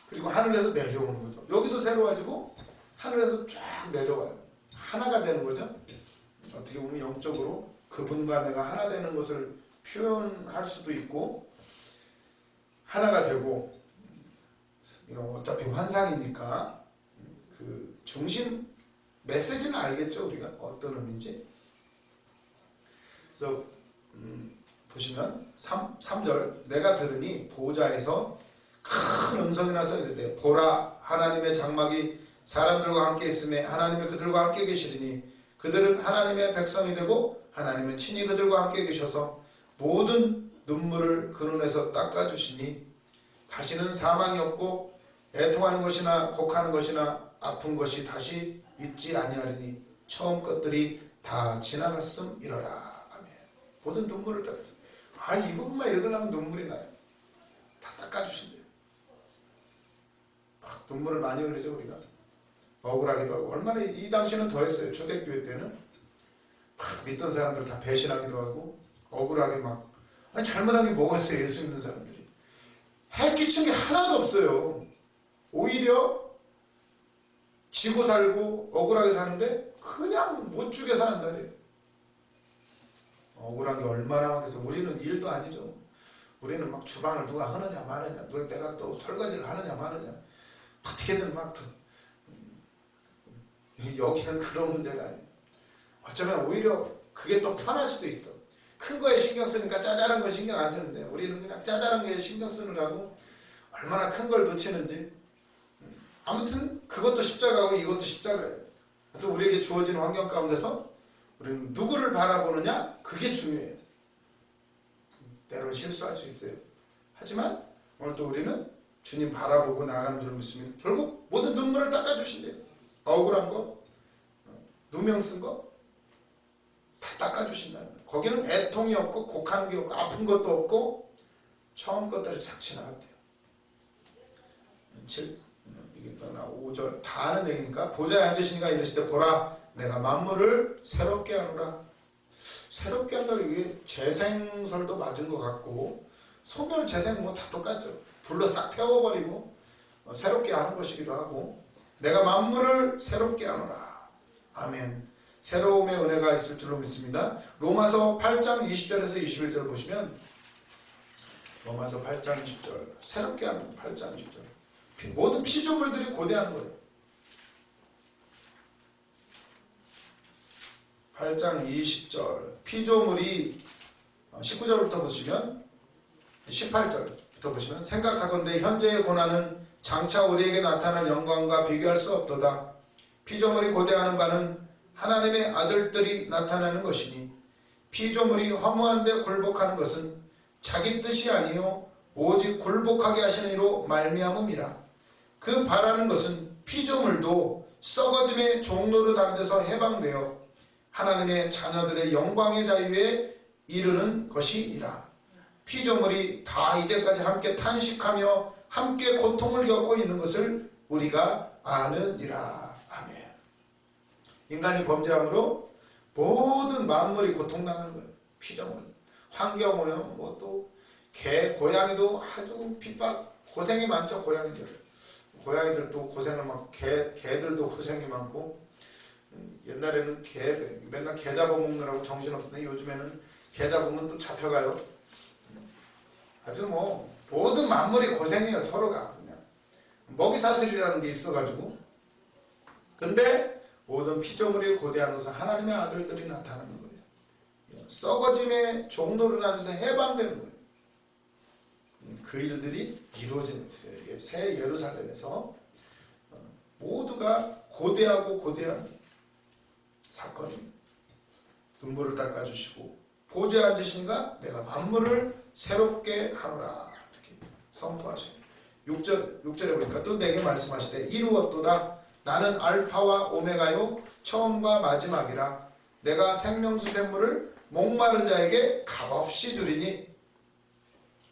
그리고 하늘에서 내려오는 거죠. 여기도 새로워지고 하늘에서 쫙 내려와요. 하나가 되는 거죠. 어떻게 보면 영적으로 그분과 내가 하나 되는 것을 표현할 수도 있고 하나가 되고 어차피 환상이니까 그 중심 메시지는 알겠죠. 우리가 어떤 의미인지. 그래서 보시면 3절 내가 들으니 보좌에서 큰 음성이 나서 이르되 보라 하나님의 장막이 사람들과 함께 있음에 하나님이 그들과 함께 계시리니 그들은 하나님의 백성이 되고 하나님은 친히 그들과 함께 계셔서 모든 눈물을 그 눈에서 닦아주시니 다시는 사망이 없고 애통하는 것이나 곡하는 것이나 아픈 것이 다시 있지 아니하리니 처음 것들이 다 지나갔음이러라. 아멘. 모든 눈물을 닦아주시니 이 부분만 읽으려면 눈물이 나요. 다 닦아주신대요. 막 눈물을 많이 흘리죠 우리가. 억울하기도 하고 얼마나 이 당시는 더 했어요. 초대교회 때는 막 믿던 사람들 다 배신하기도 하고 억울하게 막 잘못한 게 뭐가 있어요. 예수 믿는 사람들이 해 끼친 게 하나도 없어요. 오히려 지고 살고 억울하게 사는데 그냥 못 죽게 사는다래요. 억울한 게 얼마나 많겠어. 우리는 일도 아니죠. 우리는 막 주방을 누가 하느냐 마느냐 누가 내가 또 설거지를 하느냐 마느냐 어떻게든 막 여기는 그런 문제가 아니에요. 어쩌면 오히려 그게 또 편할 수도 있어. 큰 거에 신경 쓰니까 짜잘한 거 신경 안 쓰는데 우리는 그냥 짜잘한 거에 신경 쓰느라고 얼마나 큰 걸 놓치는지. 아무튼 그것도 십자가고 이것도 십자가예요. 또 우리에게 주어진 환경 가운데서 우리는 누구를 바라보느냐 그게 중요해요. 때로는 실수할 수 있어요. 하지만 오늘 또 우리는 주님 바라보고 나가는 줄 믿습니다. 결국 모든 눈물을 닦아주신대요. 억울한 거, 누명 쓴 거 다 닦아주신다는 거예요. 거기는 애통이 없고 곡하는 게 없고 아픈 것도 없고 처음 것들이 싹 지나갔대요. 5절 다 아는 얘기니까 보좌에 앉으시니까 이르시되 보라 내가 만물을 새롭게 하노라. 새롭게 한다는 게 재생설도 맞은 것 같고 소멸 재생 뭐 다 똑같죠. 불로 싹 태워버리고 새롭게 하는 것이기도 하고 내가 만물을 새롭게 하노라. 아멘. 새로움의 은혜가 있을 줄로 믿습니다. 로마서 8장 20절에서 21절 보시면 로마서 8장 20절 새롭게 하는 8장 20절 모든 피조물들이 고대하는 거예요. 8장 20절 피조물이 19절부터 보시면 18절부터 보시면 생각하건대 현재의 고난은 장차 우리에게 나타날 영광과 비교할 수 없도다. 피조물이 고대하는 바는 하나님의 아들들이 나타나는 것이니 피조물이 허무한데 굴복하는 것은 자기 뜻이 아니요 오직 굴복하게 하시는 이로 말미암음이라. 그 바라는 것은 피조물도 썩어짐의 종로를 하는 데서 해방되어 하나님의 자녀들의 영광의 자유에 이르는 것이니라. 피조물이 다 이제까지 함께 탄식하며 함께 고통을 겪고 있는 것을 우리가 아느니라. 아멘. 인간이 범죄함으로 모든 만물이 고통당하는 거예요. 피조물, 환경오염, 뭐 또 개, 고양이도 아주 핍박, 고생이 많죠. 고양이들도 고생을 많고 개들도 고생이 많고 옛날에는 맨날 개 잡아먹느라고 정신없었는데 요즘에는 개 잡으면 또 잡혀가요. 아주 뭐 모든 만물이 고생해요. 서로가 그냥 먹이사슬이라는 게 있어가지고. 근데 모든 피조물이 고대한 것은 하나님의 아들들이 나타나는 거예요. 썩어짐의 종로를 앉아서 해방되는 거예요. 그 일들이 이루어지는 거예요. 새 예루살렘에서 모두가 고대한 사건이 눈물을 닦아주시고 보좌에 앉으시니까 내가 만물을 새롭게 하노라 이렇게 선포하시고 6절에 보니까 또 내게 말씀하시되 이루었도다 나는 알파와 오메가요 처음과 마지막이라 내가 생명수 샘물을 목마른 자에게 값없이 주리니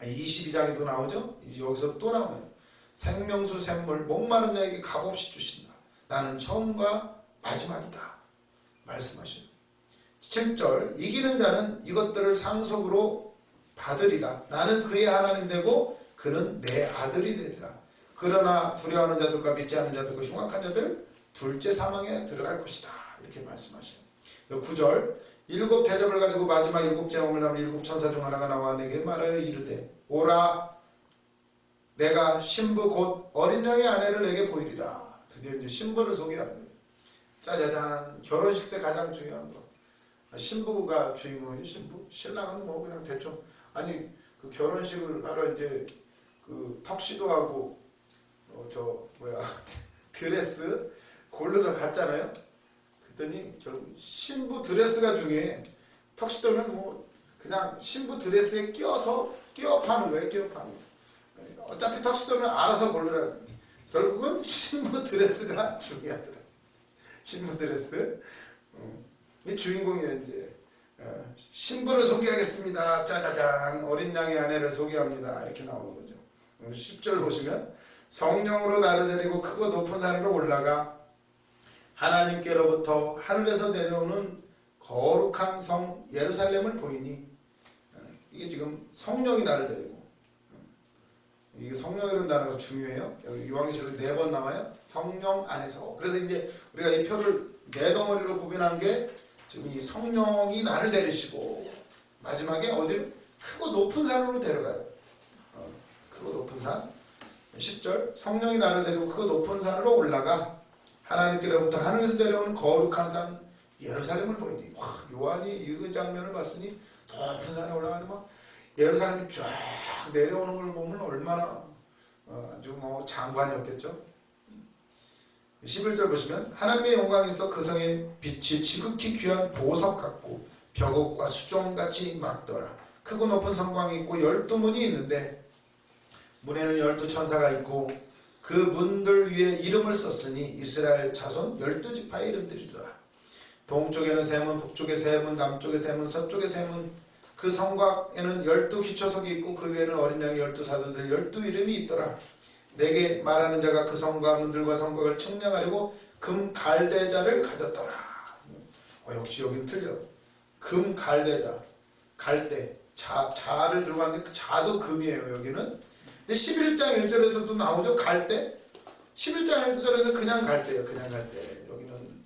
22장에도 나오죠. 여기서 또 나오네요. 생명수 샘물 목마른 자에게 값없이 주신다. 나는 처음과 마지막이다 말씀하시는 7절 이기는 자는 이것들을 상속으로 받으리라. 나는 그의 하나님 되고 그는 내 아들이 되리라. 그러나 두려워하는 자들과 믿지 않는 자들과 흉악한 자들 둘째 사망에 들어갈 것이다. 이렇게 말씀하셔요. 9절 일곱 대접을 가지고 마지막 일곱 제목을 담은 일곱 천사 중 하나가 나와 내게 말하여 이르되 오라 내가 신부 곧 어린 양의 아내를 내게 보이리라. 드디어 이제 신부를 소개합니다. 짜자잔 결혼식 때 가장 중요한 거 신부가 주인공이죠. 신부 신랑은 뭐 그냥 대충 아니 그 결혼식을 하러 이제 그 턱시도 하고 드레스 고르러 갔잖아요. 그랬더니 결국 신부 드레스가 중요해. 턱시도는 뭐 그냥 신부 드레스에 끼워 파는 거예요. 끼워 파는 거. 어차피 턱시도는 알아서 고르라. 결국은 신부 드레스가 중요하더라. 신부 드레스. 이 주인공이에요. 이제 신부를 소개하겠습니다. 짜자잔 어린 양의 아내를 소개합니다. 이렇게 나오는 거죠. 10절 보시면 성령으로 나를 데리고 크고 높은 산으로 올라가 하나님께로부터 하늘에서 내려오는 거룩한 성 예루살렘을 보이니 이게 지금 성령이 나를 데리고 이게 성령이라는 단어가 중요해요. 여기 요한계시록에 4번 나와요. 성령 안에서. 그래서 이제 우리가 이 표를 네 덩어리로 구분한 게 지금 이 성령이 나를 데리시고 마지막에 어디를 크고 높은 산으로 데려가요. 크고 높은 산. 10절 성령이 나를 데리고 크고 높은 산으로 올라가 하나님께로부터 하늘에서 내려오는 거룩한 산 예루살렘을 보이니 요한이 이 장면을 봤으니 높은 산에 올라가니 막 예루살렘이 쫙 내려오는 걸 보면 얼마나 아주 뭐 장관이었겠죠. 11절 보시면 하나님의 영광이 있어 그 성의 빛이 지극히 귀한 보석 같고 벽옥과 수종같이 막더라. 크고 높은 성광이 있고 12문이 있는데 문에는 12천사가 있고 그 문들 위에 이름을 썼으니 이스라엘 자손 12지파의 이름들이더라. 동쪽에는 세 문, 북쪽에 세 문, 남쪽에 세 문, 서쪽에 세 문. 그 성곽에는 12기초석이 있고 그 위에는 어린 양의 12사도들의 12이름이 있더라. 내게 말하는 자가 그 성과 문들과 성곽을 측량하려고 금 갈대자를 가졌더라. 역시 여긴 틀려. 금 갈대자, 갈대, 자를 들고 왔는데 그 자도 금이에요. 여기는. 근데 11장 1절에서도 나오죠. 갈대. 11장 1절에서 그냥 갈대예요. 그냥 갈대. 여기는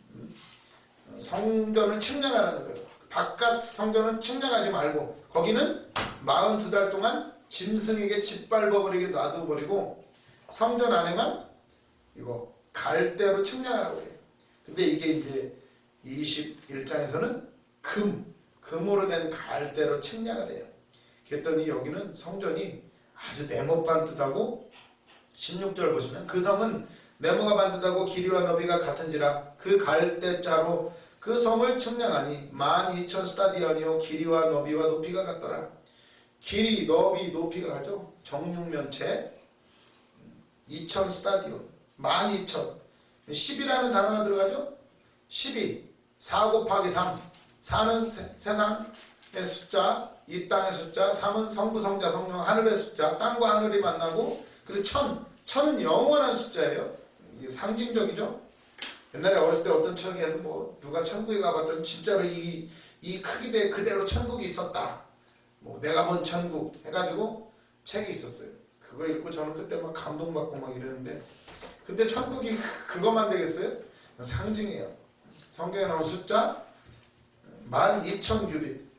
성전을 측량하라는 거예요. 바깥 성전은 측량하지 말고 거기는 42달 동안 짐승에게 짓밟아버리게 놔둬버리고 성전 안에만 이거 갈대로 측량하라고 해요. 근데 이게 이제 21장에서는 금으로 된 갈대로 측량을 해요. 그랬더니 여기는 성전이 아주 네모 반듯하고 16절 보시면 그 성은 네모가 반듯하고 길이와 너비가 같은지라 그 갈대자로 그 성을 측량하니 12,000스타디언이요 길이와 너비와 높이가 같더라. 길이, 너비, 높이가 같죠. 정육면체 2,000스타디온 12,000 10이라는 단어가 들어가죠. 12 4 곱하기 3 4는 세상의 숫자, 이 땅의 숫자, 3은 성부, 성자, 성령, 하늘의 숫자, 땅과 하늘이 만나고 그리고 천은 영원한 숫자예요. 이게 상징적이죠. 옛날에 어렸을 때 어떤 책에도 뭐 누가 천국에 가봤더니 진짜로 이 크기 그대로 천국이 있었다. 뭐 내가 본 천국 해가지고 책이 있었어요. 그거 읽고 저는 그때 막 감동받고 막 이러는데 근데 천국이 그것만 되겠어요? 상징이에요. 성경에 나온 숫자 12,000 규빗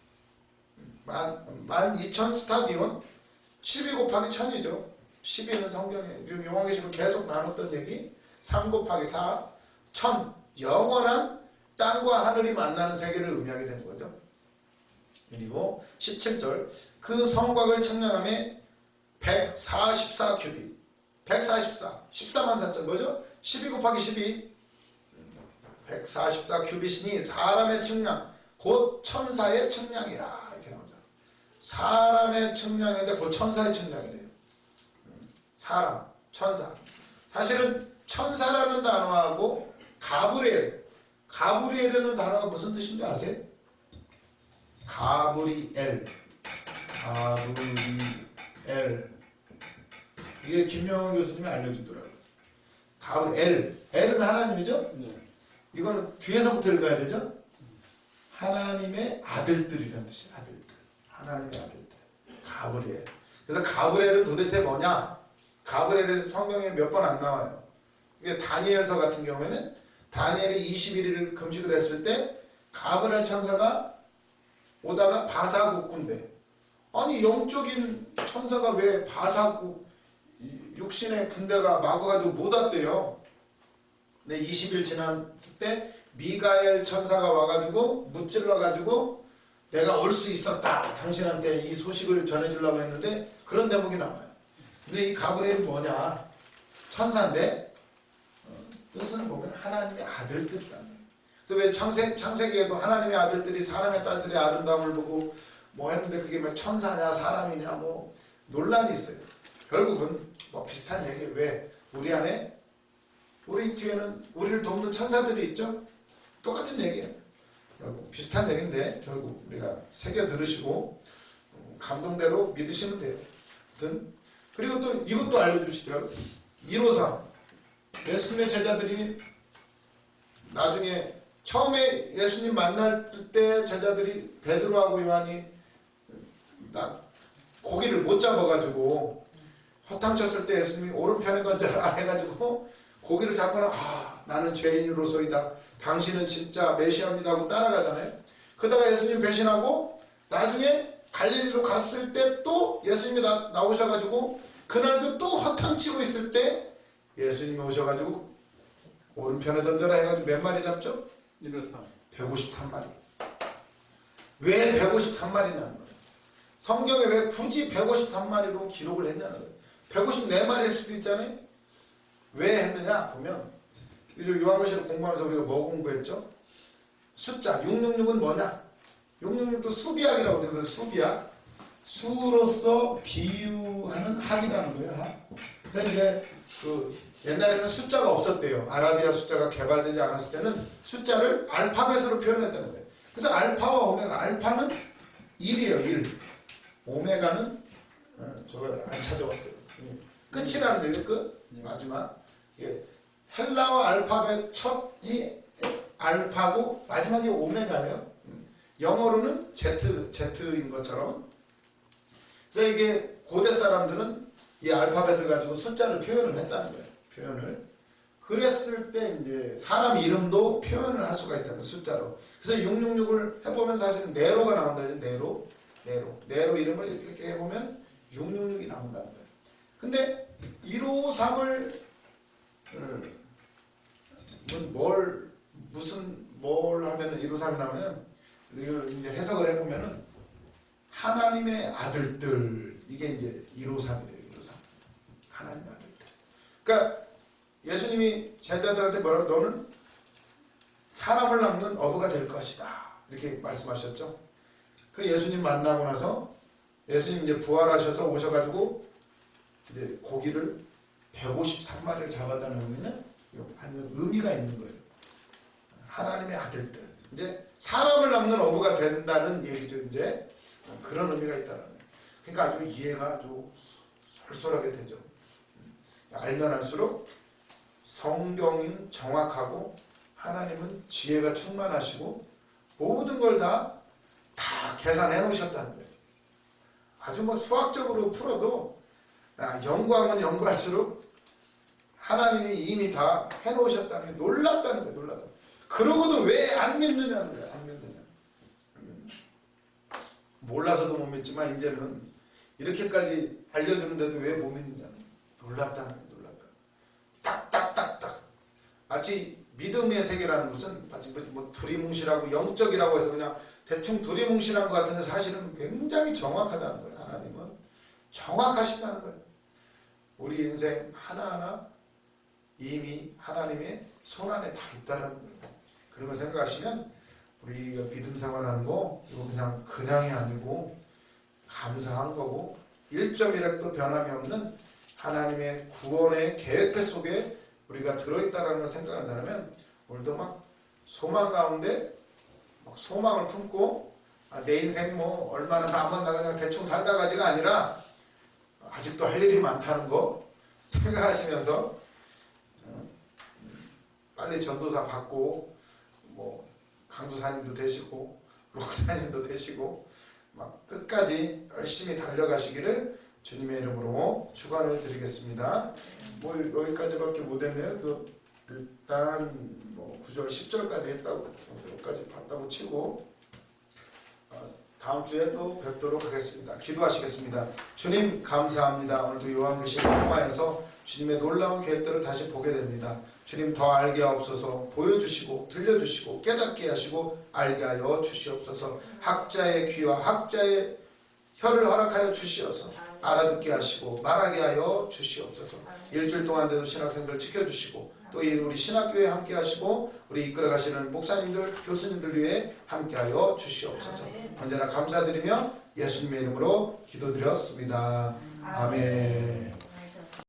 12,000 스타디온 12 곱하기 1000이죠. 12는 성경에 요한계시록 계속 나눴던 얘기 3 곱하기 4 1000 영원한 땅과 하늘이 만나는 세계를 의미하게 되는 거죠. 그리고 17절 그 성곽을 측량함에 144 규빗 144 14만 4천 뭐죠? 12 곱하기 12 144 규빗이니 사람의 측량 곧 천사의 측량이라 이렇게 나오죠. 사람의 측량인데 곧 천사의 측량이래요. 사람, 천사. 사실은 천사라는 단어하고 가브리엘이라는 단어가 무슨 뜻인지 아세요? 가브리엘 이게 김명훈 교수님이 알려주더라고요. 엘은 하나님이죠? 네. 이거는 뒤에서부터 읽어야 되죠? 하나님의 아들들이라는 뜻이에요. 아들들. 하나님의 아들들. 가브리엘. 그래서 가브리엘은 도대체 뭐냐? 가브리엘에서 성경에 몇 번 안 나와요. 이게 다니엘서 같은 경우에는 다니엘이 21일을 금식을 했을 때 가브리엘 천사가 오다가 바사국군대. 아니 영적인 천사가 왜 바사국 육신의 군대가 막아가지고 못 왔대요. 근데 20일 지났을 때 미가엘 천사가 와가지고 무찔러가지고 내가 올 수 있었다. 당신한테 이 소식을 전해주려고 했는데 그런 대목이 나와요. 근데 이 가브리엘이 뭐냐? 천사인데 뜻은 보면 하나님의 아들들이라는 거예요. 그래서 왜 창세기에도 하나님의 아들들이 사람의 딸들의 아름다움을 보고 뭐 했는데 그게 막 천사냐 사람이냐 뭐 논란이 있어요. 결국은 뭐 비슷한 얘기예요. 왜? 우리 안에 우리 뒤에는 우리를 돕는 천사들이 있죠? 똑같은 얘기예요. 결국 비슷한 얘기인데 결국 우리가 새겨 들으시고 감동대로 믿으시면 돼요. 아무튼 그리고 또 이것도 알려주시더라고요. 153 예수님의 제자들이 나중에 처음에 예수님 만날 때 제자들이 베드로하고 요한이 고기를 못 잡아가지고 허탕쳤을 때 예수님이 오른편에 던져라 해가지고 고기를 잡거나 나는 죄인으로서이다. 당신은 진짜 메시아입니다 하고 따라가잖아요. 그러다가 예수님 배신하고 나중에 갈릴리로 갔을 때 또 예수님이 나오셔가지고 그날도 또 허탕치고 있을 때 예수님이 오셔가지고 오른편에 던져라 해가지고 몇 마리 잡죠? 153마리. 왜 153마리냐는 거예요. 성경에 왜 굳이 153마리로 기록을 했냐는 거예요. 154마리일 수도 있잖아요. 왜 했느냐 보면 이제 요한계시록 공부하면서 우리가 뭐 공부했죠? 숫자 666은 뭐냐? 666도 수비학이라고 해요. 수비학. 수로서 비유하는 학이라는 거예요. 학. 그래서 이제 옛날에는 숫자가 없었대요. 아라비아 숫자가 개발되지 않았을 때는 숫자를 알파벳으로 표현했다는 거예요. 그래서 알파와 오메가. 알파는 1이에요. 1. 오메가는 저거 안 찾아왔어요. 끝이라는 얘기예요. 끝. 마지막. 예. 헬라어 알파벳 첫이 알파고 마지막이 오메가예요. 영어로는 Z인 것처럼. 그래서 이게 고대 사람들은 이 알파벳을 가지고 숫자를 표현을 했다는 거예요. 표현을. 그랬을 때 이제 사람 이름도 표현을 할 수가 있다는 거예요. 숫자로. 그래서 666을 해보면 사실은 네로가 나온다. 네로 이름을 이렇게 해보면 666이 나온다는 거예요. 근데 153을 뭘 하면 153이 나오면 이걸 이제 해석을 해보면은 하나님의 아들들 이게 이제 153이래요. 153 하나님의 아들들. 그러니까 예수님이 제자들한테 뭐라고 너는 사람을 낳는 어부가 될 것이다 이렇게 말씀하셨죠. 그 예수님 만나고 나서 예수님 이제 부활하셔서 오셔가지고 이제 고기를 153마리를 잡았다는 의미는 의미가 있는 거예요. 하나님의 아들들. 이제 사람을 낳는 어부가 된다는 얘기죠. 이제 그런 의미가 있다는 거예요. 그러니까 아주 이해가 아주 솔솔하게 되죠. 알면 할수록 성경은 정확하고 하나님은 지혜가 충만하시고 모든 걸 다 계산해 놓으셨다는 거예요. 아주 뭐 수학적으로 풀어도 연구하면 연구할수록 하나님이 이미 다 해놓으셨다는 게 놀랍다는 거예요. 놀랍다. 그러고도 왜 안 믿느냐는 거예요. 안 믿느냐. 몰라서도 못 믿지만 이제는 이렇게까지 알려주는데도 왜 못 믿느냐. 놀랍다는 거예요. 놀랍다. 딱딱딱딱. 마치 믿음의 세계라는 것은 마치 뭐 두리뭉실하고 영적이라고 해서 그냥 대충 두리뭉실한 것 같은데 사실은 굉장히 정확하다는 거예요. 하나님은 정확하시다는 거예요. 우리 인생 하나하나 이미 하나님의 손안에 다 있다는 거예요. 그런 걸 생각하시면 우리가 믿음 생활하는 거 이거 그냥이 아니고 감사한 거고 1.1핵도 변함이 없는 하나님의 구원의 계획 속에 우리가 들어있다라는 걸 생각한다면 오늘도 막 소망 가운데 막 소망을 품고 내 인생 뭐 얼마나 남았나 그냥 대충 살다가지가 아니라 아직도 할 일이 많다는 거 생각하시면서 빨리 전도사 받고 뭐 강도사님도 되시고 목사님도 되시고 막 끝까지 열심히 달려가시기를 주님의 이름으로 축원을 드리겠습니다. 뭐 여기까지밖에 못했네요. 일단 뭐 9절 10절까지 했다고 여기까지 봤다고 치고 다음 주에 또 뵙도록 하겠습니다. 기도하시겠습니다. 주님 감사합니다. 오늘도 요한계시록 통하여서 주님의 놀라운 계획들을 다시 보게 됩니다. 주님 더 알게 하옵소서. 보여주시고 들려주시고 깨닫게 하시고 알게 하여 주시옵소서. 학자의 귀와 학자의 혀를 허락하여 주시어서 알아듣게 하시고 말하게 하여 주시옵소서. 일주일 동안에도 신학생들 지켜주시고 또 우리 신학교에 함께 하시고 우리 이끌어가시는 목사님들 교수님들 위해 함께 하여 주시옵소서. 언제나 감사드리며 예수님의 이름으로 기도드렸습니다. 아멘.